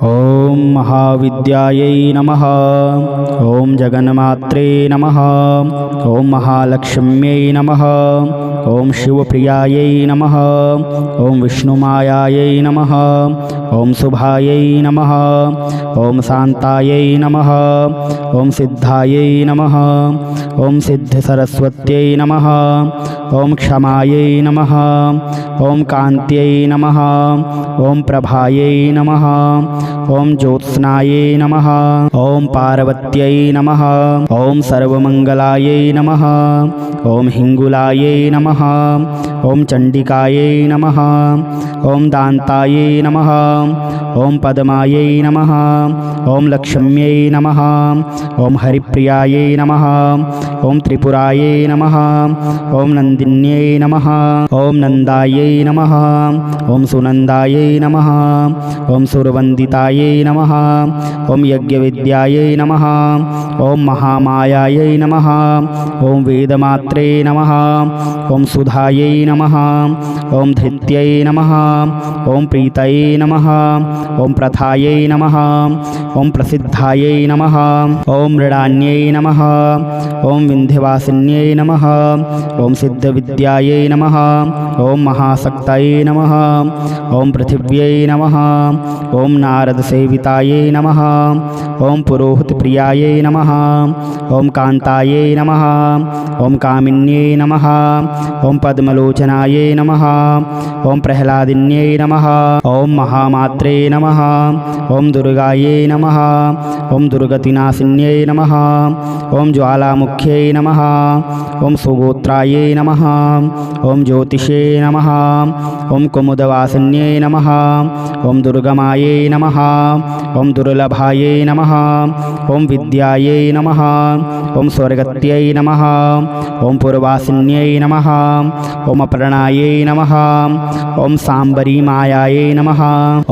ఓం మహావిద్యాయై నమః. ఓం జగన్మాత్రే నమః. ఓం మహాలక్ష్మ్యై నమః. ఓం శివప్రియాయై నమః. ఓం విష్ణుమాయాయై నమః. ఓం శుభాయై నమః. ఓం శాంతాయై నమః. ఓం సిద్ధాయై నమః. ఓం సిద్ధిసరస్వత్యై నమః. ఓం క్షమాయై నమః. ఓం కాంత్యై నమః. ఓం ప్రభాయై నమః. ఓం జ్యోత్స్నాయై నమః. ఓం పార్వత్యై నమః. ఓం సర్వమంగళాయై నమః. ఓం హింగులాయై నమః. ఓం చండికాయై నమః. ఓం దాంతాయై నమః. ఓం పద్మాయై నమః. ఓం లక్ష్మ్యై నమః. ఓం హరిప్రియాయై నమః. ఓం త్రిపురాయై నమః. ఓం నందిన్యై నమః. ఓం నందాయై నమః. ఓం సునందాయై నమః. ఓం సురవందితాయై నమః. ఓం యజ్ఞవిద్యాయై నమః. ఓం మహామాయాయై నమః. ఓం వేదమాత్రే నమః. ఓం సుధాయై నమః. ఓం ధృత్యై నమః. ఓం ప్రీతయై నమః. ఓం ప్రథాయై నమః. ఓం ప్రసిద్ధాయై నమః. ఓం మృడాన్యై నమః. ఓం వింధ్యవాసిన్యై నమః. ఓం సిద్ధవిద్యాయై నమః. ఓం మహాసక్తయై నమః. ఓం పృథివ్యై నమః. ఓం నారదసేవితాయై నమః. ఓం పురోహితప్రియాయై నమః. ఓం కాంతాయై నమః. ఓం కామిన్యై నమః. ఓం పద్మలోచనాయై నమః. ఓం ప్రహ్లాదిన్యై నమః. ఓం మహామాత్రే నమః. ఓం దుర్గాయై నమః. ఓం దుర్గతినాశిన్యై నమః. ఓం జ్వాలాముఖ్యై నమః. ఓం సుగోత్రాయై నమః. ఓం జ్యోతిషే నమః. ఓం కుముదవాసిన్యై నమః. ఓం దుర్గమాయై నమః. ఓం దుర్లభాయై నమః. ఓం విద్యాయై నమః. ఓం స్వర్గత్యై నమః. ఓం పూర్వాసిన్యై నమః. ఓం అప్రణాయై నమః. ఓం సాంబరీమాయాయై నమః.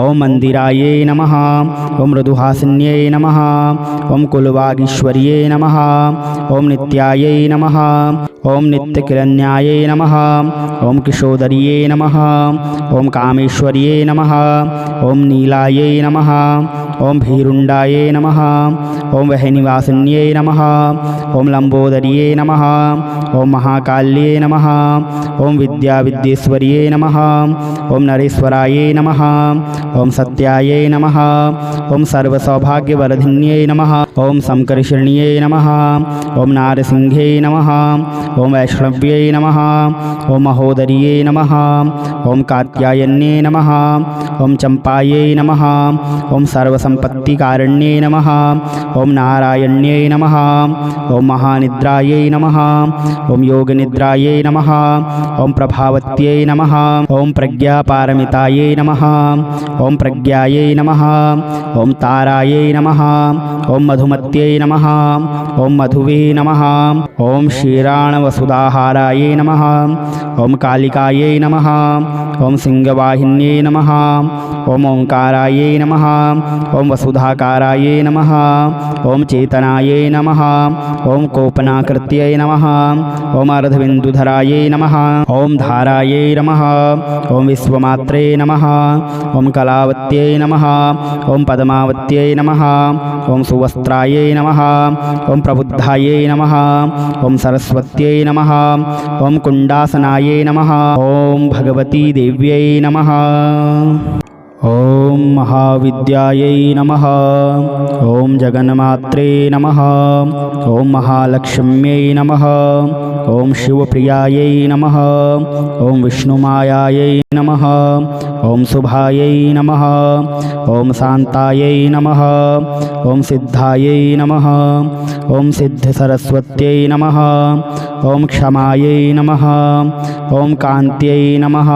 ఓం మందిరాయై నమః. ఓం మృదుహాసిన్యై నమః. ఓం కులవాగీశ్వర్యై నమః. ఓం నిత్యాయై నమః. ఓం నిత్యకిరణ్యాయై నమః. ఓం కిషోదర్యై నమః. ఓం కామేశ్వర్యై నమః. ఓం నీలాయై నమః. ఓం భీరుండాయై నమః. ఓం వహనివాసిన్యై నమః. ఓం లంబోదర్యై నమః. ఓం మహాకాళ్యై నమః. ఓం విద్యావిద్యేశ్వర్యై నమః. ఓం నరేశ్వరాయై నమః. ఓం సత్యాయై నమః. ఓం సర్వసౌభాగ్యవరధిన్యై నమః. ఓం సంకర్షణ్యై నమః. ఓం నారసింహై నమః. ఓం వైష్ణవ్యై నమః. ఓం మహోదర్యై నమః. ఓం కాత్యాయన్యై నమః. ఓం చంపాయై నమః. ఓం సర్వసంపత్తికారణ్యై నమః. ఓం నారాయణ్యై నమః. ఓం మహానిద్రాయై నమః. ఓం యోగనిద్రాయై నమః. ఓం ప్రభావత్యై నమః. ఓం ప్రజ్ఞాపారమితాయై నమః. ఓం ప్రజ్ఞాయై నమః. ఓం తారాయై నమః. ఓం మధుమత్యై నమః. ఓం మధువే నమః. ఓం క్షీరాణవసుధాహారాయై నమః. ఓం కాళికాయై నమః. ఓం సింగవాహిన్యై నమః. ఓం ఓంకారాయై నమః. ఓం వసుధాకారాయై నమః. ఓం చేతనాయై నమః. ఓం కోపనాకృత్యై నమః. ఓం అర్ధబిందుధరాయై నమః. ఓం ధారాయై నమః. ఓం విశ్వమాత్రే నమః. ఓం కళావత్యై నమః. ఓం పద్మావత్యై నమః. ఓం సువస్త్రాయై నమః. ఓం ప్రబుద్ధాయై నమః. ఓం సరస్వత్యై నమః. ఓం కుండాసనాయై నమః. ఓం భగవతీ దేవ్యై నమః. ఓం మహావిద్యాయై నమః. ఓం జగన్మాత్రే నమః. ఓం మహాలక్ష్మ్యై నమః. ఓం శివప్రియాయై నమః. ఓం విష్ణుమాయాయై నమః. ఓం శుభాయై నమః. ఓం శాంతాయై నమః. ఓం సిద్ధాయై నమః. ఓం సిద్ధిసరస్వత్యై నమః. ఓం క్షమాయై నమః. ఓం కాంత్యై నమః.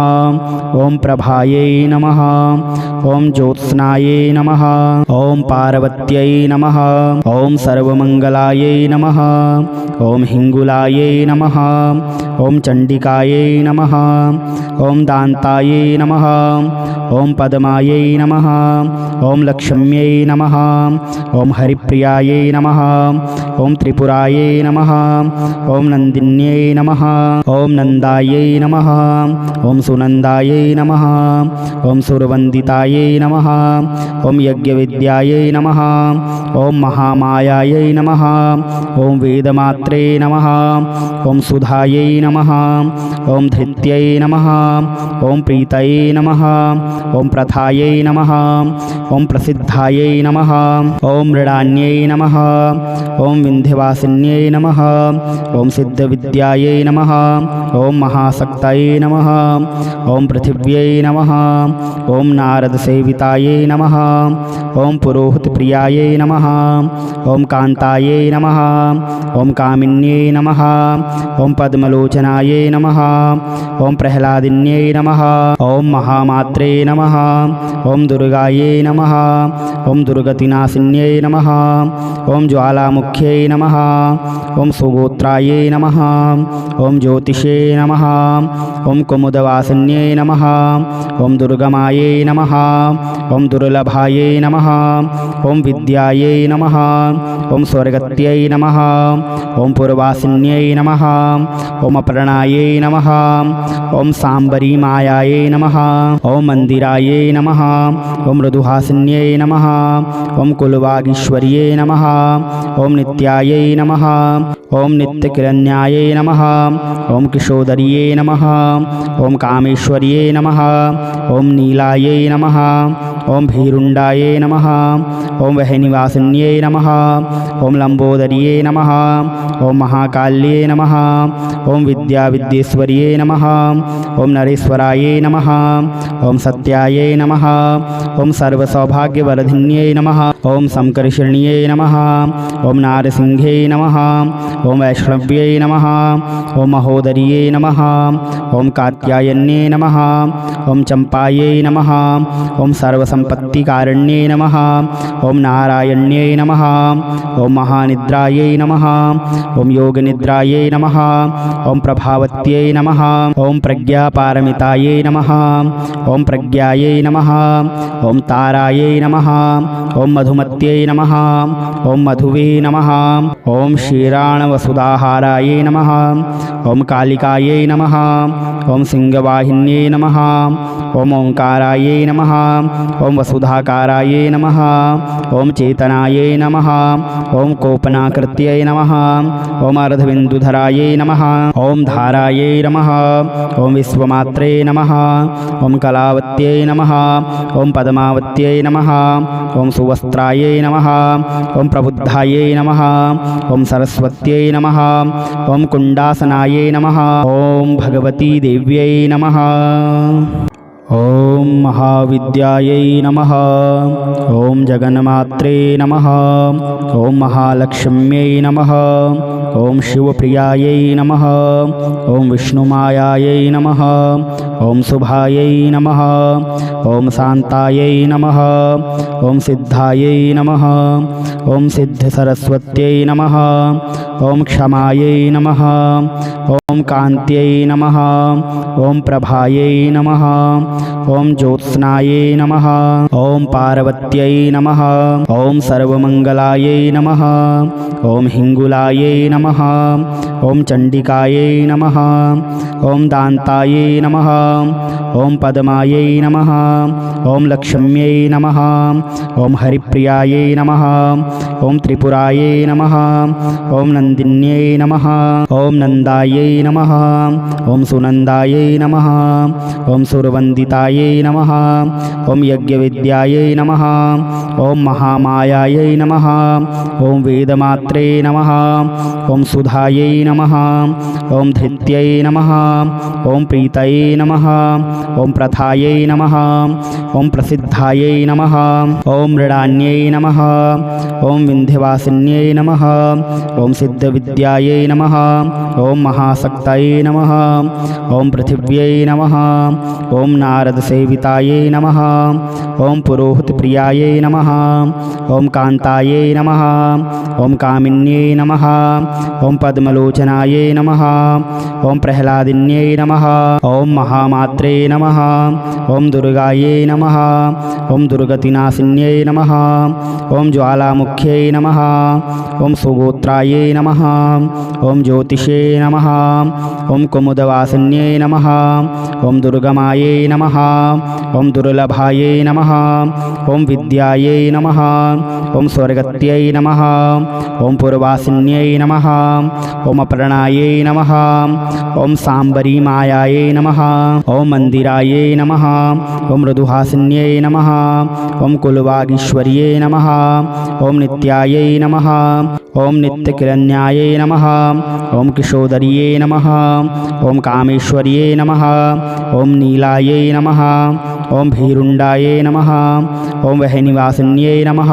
ఓం ప్రభాయై నమః. ఓం జ్యోత్స్నాయై నమః. ఓం పార్వత్యై నమః. ఓం సర్వమంగళాయై నమః. ఓం హింగులాయై నమః. ఓం చండికాయై నమః. ఓం దాంతాయై నమః. ఓం పద్మాయై నమః. ఓం లక్ష్మ్యై నమః. ఓం హరిప్రియాయై నమః. ఓం త్రిపురాయై నమః. ఓం నందిన్యై నమః. ఓం నందాయై నమః. ఓం సునందాయై నమః. ఓం సురవంది वन्दितायै नमः। ॐ यज्ञविद्यायै नमः। ॐ महामायायै नमः। ॐ वेदमात्रे नमः। ॐ सुधायै नमः। ॐ धृत्यै नमः। ॐ प्रीतये नमः। ॐ प्रथायै नमः। ॐ प्रसिद्धायै नमः। ॐ मृडान्यै नमः। ॐ विन्ध्यवासिन्यै नमः। ॐ सिद्धविद्यायै नमः। ॐ महाशक्तये नमः। ॐ पृथिव्यै नमः। ॐ नारदसेवितायै नमः। ॐ पुरोहितप्रियायै नमः। ॐ कान्तायै नमः। ॐ कामिन्यै नमः। ॐ पद्मलोचनायै नमः। ॐ प्रह्लादिन्यै नमः। ॐ महामात्रे नमः। ॐ दुर्गायै नमः। ॐ दुर्गतिनाशिन्यै नमः। ॐ ज्वालामुख्यै नमः। ॐ सुगोत्रायै नमः। ॐ ज्योतिषे नमः। ॐ कुमुदवासिन्यै नमः। ॐ दुर्गमायै नमः। ॐ दुर्लभायै नमः। ॐ विद्यायै नमः। ॐ स्वर्गत्यै नमः। ॐ पुरवासिन्यै नमः। ॐ अपर्णायै नमः। ॐ सांबरीमायायै नमः। ॐ मन्दिरायै नमः। ॐ मृदुहासिन्यै नमः। ॐ कुलवागीश्वर्यै नमः। ॐ नित्यायै नमः। ॐ नित्यकिरण्यायै नमः। ॐ किशोदर्यै नमः। ॐ कामेश्वर्यै नमः। ॐ नीलायै नमः। ॐ भीरुण्डायै नमः। ॐ वहनिवासिन्यै नमः। ॐ लम्बोदर्यै नमः। ॐ महाकाल्यै नमः। ॐ विद्याविद्येश्वर्यै नमः। ॐ नरेश्वरायै नमः। ॐ सत्यायै नमः। ॐ सर्वसौभाग्यवर्धिन्यै नमः। ॐ शङ्करशरण्यै नमः। ॐ नारसिंह्यै नमः। ॐ वैष्णव्यै नमः। ॐ महोदर्यै नमः। ॐ कात्यायन्यै नमः। ॐ चम्पायै नमः। ॐ सर्वसम्पत्तिकारिण्यै नमः। ॐ नारायण्यै नमः। ॐ महानिद्रायै नमः। ॐ योगनिद्रायै नमः। ॐ प्रभावत्यै नमः। ॐ प्रज्ञापारमितायै नमः। ॐ प्रज्ञायै नमः। ॐ तारायै नमः। ॐ मधुमत्यै नमः। ॐ मधुवे नमः। ॐ क्षीराणवसुधाहारायै नमः। ॐ कालिकायै नमः। ॐ सिंहवाहिन्यै नमः। ॐ ओंकारायै नमः। ॐ वसुधाकारायै नमः। ॐ चेतनायै नमः। ॐ कोपनाकृत्यै नमः। ॐ अर्धबिन्दुधरायै नमः। ॐ धारायै नमः। ॐ विश्वमात्रे नमः। ॐ कलावत्यै नमः। ॐ पद्मावत्यै नमः। ॐ सुवस्त्रायै नमः। ॐ प्रबुद्धायै नमः। ॐ सरस्वत्यै नमः। ॐ कुण्डासनायै नमः। ॐ भगवती देव्यै नमः। ॐ महाविद्यायै नमः। ॐ जगन्मात्रे नमः। ॐ महालक्ष्म्यै नमः। ॐ शिवप्रियायै नमः। ॐ विष्णुमायायै नमः। ॐ शुभायै नमः। ॐ शान्तायै नमः। ॐ सिद्धायै नमः। ॐ सिद्धसरस्वत्यै नमः। ॐ क्षमायै नमः। ॐ कान्त्यै नमः। ॐ प्रभायै नमः। ॐ ज्योत्स्नायै नमः। ॐ पार्वत्यै नमः। ॐ सर्वमङ्गलायै नमः। ॐ हिङ्गुलायै नमः। ॐ चण्डिकायै नमः। ॐ दान्तायै नमः। ॐ पद्मायै नमः। ॐ लक्ष्म्यै नमः। ॐ हरिप्रियायै नमः। ॐ त्रिपुरायै नमः। ॐ नन्दिन्यै नमः। ॐ नन्दायै नमः। ॐ सुनन्दायै नमः। ॐ सुरवन्दितायै नमः। ॐ यज्ञविद्यायै नमः। ॐ महामायायै नमः। ॐ वेदमात्रे नमः। ॐ सुधायै नमः। ॐ धृत्यै नमः। ॐ प्रीतये नमः। ॐ प्रथायै नमः। ॐ प्रसिद्धायै नमः। ॐ मृडान्यै नमः। ॐ विन्ध्यवासिन्यै नमः। ॐ सिद्धविद्यायै नमः। ॐ महाशक्तये नमः। ॐ पृथिव्यै नमः। ॐ नारदसेवितायै नमः। ॐ पुरोहितप्रियायै नमः। ॐ कान्तायै नमः। ॐ कामिन्यै नमः। ओम पद्मलोचनायै नमः ओम प्रह्लादिन्यै नमः ओम महामात्रे नमः ओम दुर्गायै नमः ओम दुर्गतिनाशिन्यै नमः ओम ज्वालामुख्यै नमः ओम सुगोत्रायै नमः ओम ज्योतिषे नमः ओम कुमुदवासिन्यै नमः ओम दुर्गमायै नमः ओम दुर्लभायै नमः ओम विद्यायै नमः ओम स्वर्गत्यै नमः ओम पूर्वासिन्यै नमः ओम अपर्णायै नमः ओम सांबरी मायायै नमः ओम मंदिरायै नमः ओम मृदुहासिन्यै नमः ओम कुलवागीश्वर्यै नमः ओम नित्यायै नमः ओम नित्यकिरण्यायै नमः ओम किशोदर्यै नमः ओम कामेश्वर्यै नमः ओम नीलायै नमः ओम भीरुण्डायै नमः ओम वहनिवासिन्यै नमः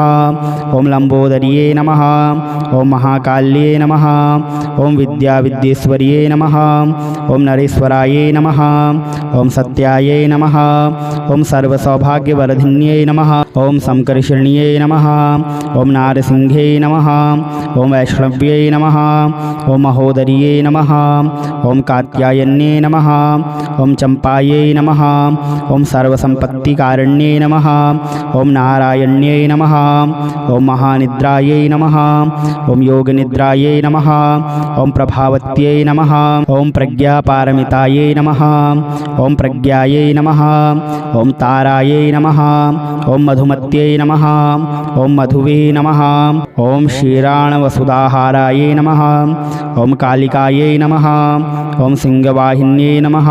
ओम लंबोदर्यै नमः ओम महाकाल्यै नमः ओम विद्याविद्येश्वर्यै नमः ओम नरेश्वरायै नमः ओम सत्यायै नमः ओम सर्वसौभाग्यवर्धिन्यै नमः ओम शंकरशरण्यै नमः ओम नारसिंह्यै नमः ओम वैष्णव्यै नमः ओम महोदर्यै नमः ओम कात्यायन्यै नमः ओम चंपायै नमः ओम सर्वसंपत्तिकारिण्यै नमः ओम नारायण्यै नमः ओम महानिद्रायै नमः ओम योगनिद्रायै नमः ओम प्रभावत्यै नमः ओम प्रज्ञापारमितायै नमः ओम प्रज्ञायै नमः ओम तारायै नमः ओम मधुमत्यै नमः ओम मधुवे नमः ओम क्षीराणवसुधाहारायै नमः ओम कालिकायै नमः ओम सिंहवाहिन्यै नमः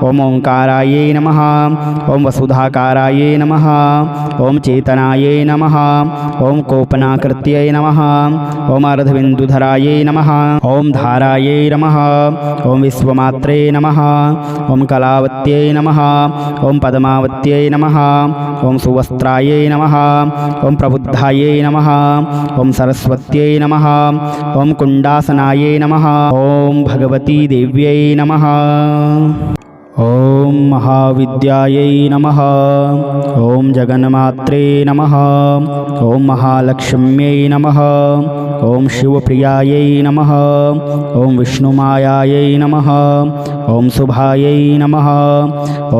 ओम ओंकारायै नमः ओम वसुधाकारायै नमः ओम चेतनायै नमः ओम कोपनाकृत्यै नमः ओम अर्धबिन्दुधरायै नमः ओम धारायै नमः ओम विश्वमात्रे नमः ओम कलावत्यै नमः ओम पद्मावत्यै नमः ओम सुवस्त्रायै नमः ओम प्रबुद्धायै नमः ओम सरस्वत्यै नमः ओम कुण्डासनायै नमः ओम भगवती देव्यै नमः ओम महाविद्यायै नमः ओम जगन्मात्रे नमः ओम महालक्ष्म्यै नमः ओम शिवप्रियायै नमः ओम विष्णुमायायै नमः ओम शुभायै नमः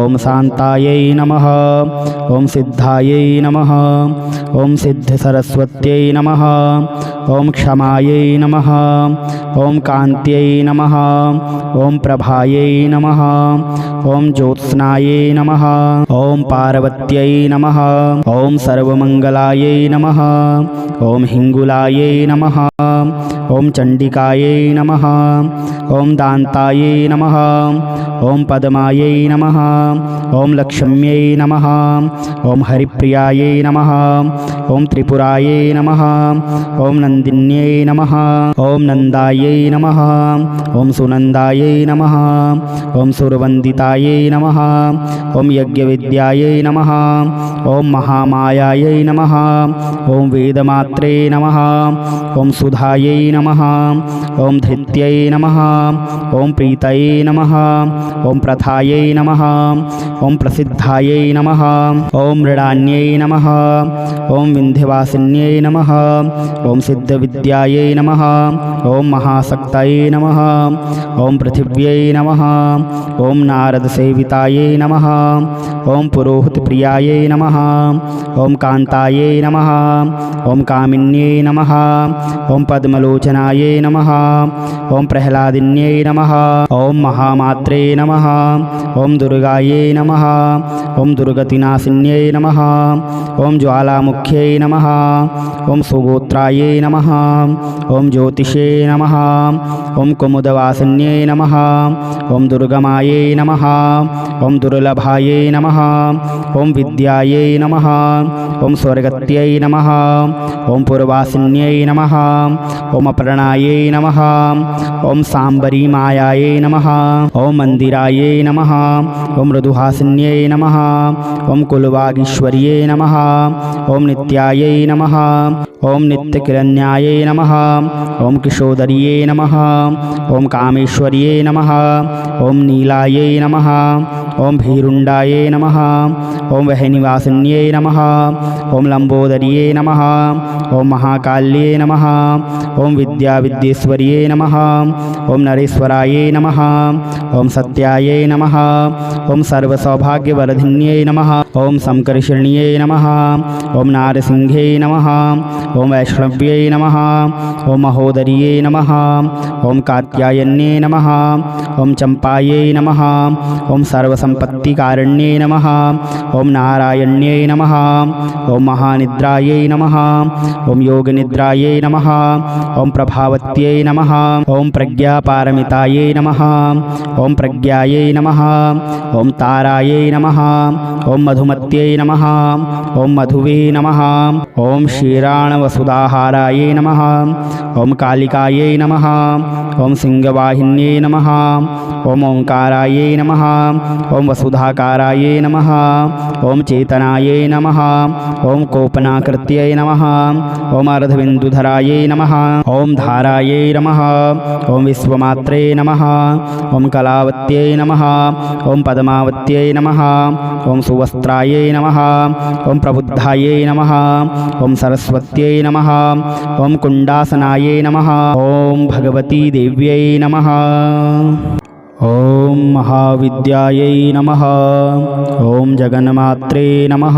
ओम शान्तायै नमः ओम सिद्धायै नमः ओम सिद्धसरस्वत्यै नमः ओम क्षमायै नमः ओम कान्त्यै नमः ओम प्रभायै नमः ओम ज्योत्स्नायै नमः ओम पार्वत्यै नमः ओम सर्वमंगलायै नमः ओम हिंगुलायै नमः ओम चंडिकायै नमः ओम दान्तायै नमः ओम पद्मायै नमः ओम लक्ष्म्यै नमः ओम हरिप्रियायै नमः ओम त्रिपुरायै नमः ओम नन्दिन्यै नमः ओम नन्दायै नमः ओम सुनन्दायै नमः ओम सुरवन्दितायै नमः ओम यज्ञविद्यायै नमः ओम महामायायै नमः ओम वेदमात्रे नमः ओम सुधायै नमः ओम धृत्यै नमः ओम प्रीतये नमः ओम प्रथायै नमः ओम प्रसिद्धायै नमः ओम मृडान्यै नमः ओम विन्ध्यवासिन्यै नमः ओम सिद्धविद्यायै नमः ओम महाशक्तये नमः ओम पृथिव्यै नमः ओम नारदसेवितायै नमः ओम पुरोहितप्रियायै नमः ओम कान्तायै नमः ओम कामिन्यै नमः ओम पद्मलोचनायै नमः ओम प्रह्लादिन्यै नमः ओम महामात्रे नमः ओम दुर्गायै नमः ओम दुर्गतिनाशिन्यै नमः ओम ज्वालामुख्यै नमः ओम सुगोत्रायै नमः ओम ज्योतिषे नमः ओम कुमुदवासिन्यै नमः ओम दुर्गमायै नमः ओम दुर्लभायै नमः ओम विद्यायै नमः ओम स्वर्गत्यै नमः ओम पूर्वासिन्यै नमः ओम अपर्णायै नमः ओम सांबरी मायायै नमः ओम मंदिरायै नमः ओम मृदुहासिन्यै नमः ओम कुलवागीश्वर्यै नमः ओम नित्यायै नमः ओम नित्यकिरण्यायै नमः ओम किशोदर्यै नमः ओम कामेश्वर्यै नमः ओम नीलायै नमः ओम भीरुंडाये नमः। ओम वहनिवासिन्ये नमः। ओम लंबोदर्ये नमः। ओम महाकाल्ये नमः। ओम विद्याविद्येश्वर्ये नमः। ओम नरेश्वराये नमः। ओम सत्याये नमः। ओम सर्वसौभाग्यवर्धिन्ये नमः। ओम शंकरशरण्ये नमः। ओम नारसिंहे नमः। ओम वैष्णव्ये नमः। ओम महोदर्ये नमः। ओम कात्यायन्ये नमः। ओम चंपाये नमः। ओम सर्वसंपत्तिकारण्ये नमः। ओम नारायण्ये नमः। ओम महानिद्रायै नमः। ओम योगनिद्रायै नमः। ओम प्रभावत्यै नमः। ओम प्रज्ञापारमितायै नमः। ओम प्रज्ञायै नमः। ओम तारायै नमः। ओम मधुमत्यै नमः। ओम मधुवे नमः। ओम क्षीराणवसुधाहारायै नमः। ओम कालिकायै नमः। ओम सिंहवाहिन्यै नमः। ओम ओंकारायै नमः। ओम वसुधाकारायै नमः। ओम चेतनायै नमः। ओम कोपनाकृत्यै नमः। ओम अर्धबिन्दुधरायै नमः। ओम धारायै नमः। ओम विश्वमात्रे नमः। ओम कलावत्यै नमः। ओम पद्मावत्यै नमः। ओम सुवस्त्रायै नमः। ओम प्रबुद्धायै नमः। ओम सरस्वत्यै नमः। ओम कुण्डासनायै नमः। ओम भगवती देव्यै नमः। ओम महाविद्यायै नमः। ओम जगन्मात्रे नमः।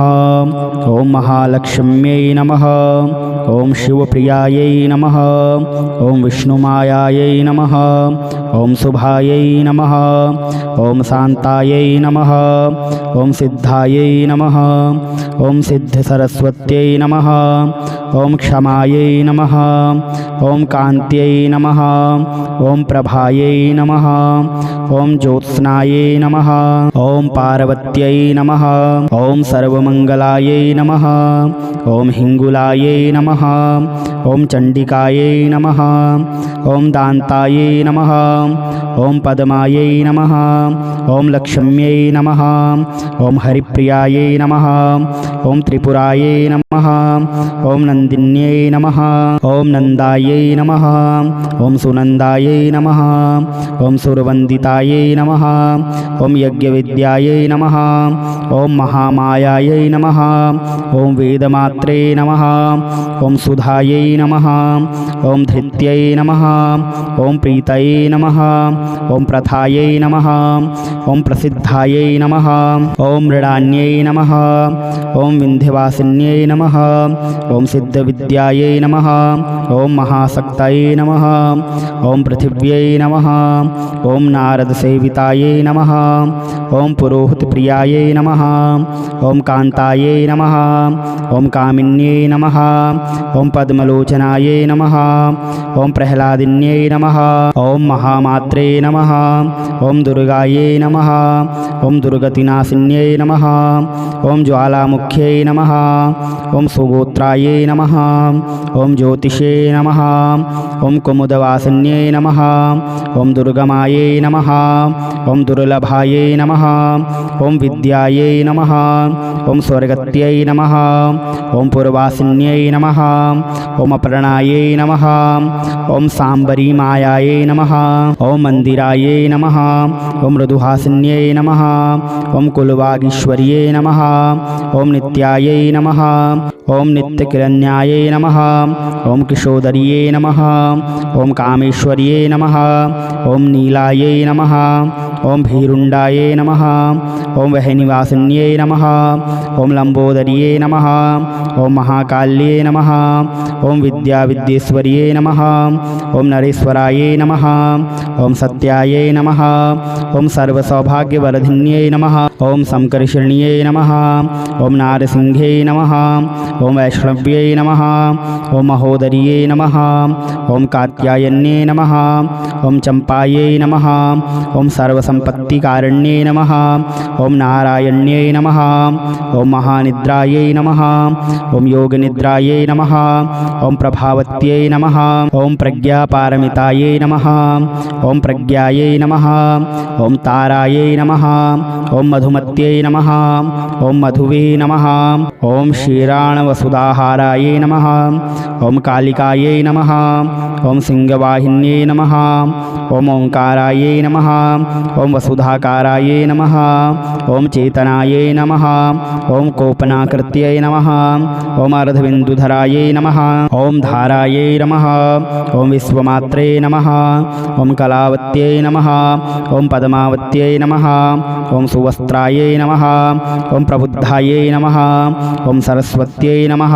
ओम महालक्ष्म्यै नमः। ओम शिवप्रियायै नमः। ओम विष्णुमायायै नमः। ओम शुभायै नमः। ओम शान्तायै नमः। ओम सिद्धायै नमः। ओम सिद्धसरस्वत्यै नमः। ओम क्षमायै नमः। ओम कान्त्यै नमः। ओम प्रभायै नमः। ओम ज्योत्स्नायै नमः। ओम पार्वत्यै नमः। ओम सर्वमंगलायै नमः। ओम हिंगुलायै नमः। ओम चंडिकायै नमः। ओम दान्तायै नमः। ओम पद्मायै नमः। ओम लक्ष्म्यै नमः। ओम हरिप्रियायै नमः। ओम त्रिपुरायै नमः। ओम नंदिन्यै नमः। ओम नंदायै नमः। ओम सुनंदायै नमः। ओम सुरवंदितायै नमः। ओम यज्ञविद्यायै नमः। ओम महामायायै नमः। ओम वेदमात्रे नमः। ओम सुधायै नमः। ओम धृत्यै नमः। ओम प्रीतये नमः। ओम प्रथायै नमः। ओम प्रसिद्धायै नमः। ओम मृडान्यै नमः। ओम विन्ध्यवासिन्यै नमः। ओम सिद्धविद्यायै नमः। ओम महाशक्तये नमः। ओम पृथिव्यै नमः। ओम नारदसेवितायै नमः। ओम पुरोहितप्रियायै नमः। ओम कान्तायै नमः। ओम कामिन्यै नमः। ओम पद्मलोचनायै नमः। ओम प्रह्लादिन्यै नमः। ओम महामात्रे नमः। ओम दुर्गायै नमः। ओम दुर्गतिनाशिन्यै नमः। ओम ज्वालामुख्यै नमः। ओम सुगोत्रायै नमः। ओम ज्योतिषे नमः। ओम कुमुदवासिन्यै नमः। ओम दुर्गमायै नमः। ओम दुर्लभायै नमः। ओम विद्यायै नमः। ओम स्वर्गत्यै नमः। ओम पूर्वासिन्यै नमः। ओम अपर्णायै नमः। ओम सांबरी मायायै नमः। ओम मंदिरायै नमः। ओम मृदुहासिन्यै नमः। ओम कुलवागीश्वर्यै नमः। ओम नित्यायै नमः। ओम नित्यकिरण्यायै नमः। ओम किशोदर्यै नमः। ओम कामेश्वर्यै नमः। ओम नीलायै नमः। ओम भीरुंडायै नमः। ओम वहनिवासिन्यै नमः। ओम लंबोदर्यै नमः। ओम महाकाल्ये नमः। ओम विद्याविद्येश्वर्यै नमः। ओम नरेश्वरायै नमः। ओम सत्यायै नमः। ओम सर्वसौभाग्यवर्धिन्यै नमः। ओम शंकरशरण्यै नमः। ओम नारसिंहे नमः। ओम वैष्णव्यै नमः। ओम महोदर्यै नमः। ओम कात्यायन्ये नमः। ओम चंपायै नमः। ओम सर्वसंपत्तिकारण्ये नमः। ओम नारायण्यै नमः। ओम महानिद्रायै नमः। ओम योगनिद्रायै नमः। ओम प्रभावत्यै नमः। ओम प्रज्ञापारमितायै नमः। ओम प्रज्ञायै नमः। ओम तारायै नमः। ओम मधुमत्यै नमः। ओम मधुवे नमः। ओम क्षीराणवसुधाहारायै नमः। ओम कालिकायै नमः। ओम सिंहवाहिन्यै नमः। ओम ओंकारायै नमः। ఓం వసుధాకారాయే నమః ఓం చేతనాయే నమః ఓం కోపనాకృత్యై నమః ఓం అర్ధబిందుధరాయే నమః ఓం ధారాయే నమః ఓం విశ్వమాత్రే నమః ఓం కళావత్యై నమః ఓం పద్మావత్యై నమః ఓం సువస్త్రాయే నమః ఓం ప్రబుద్ధాయే నమః ఓం సరస్వత్యై నమః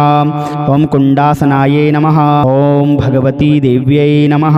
ఓం కుండాసనాయే నమః ఓం భగవతీ దేవ్యై నమః.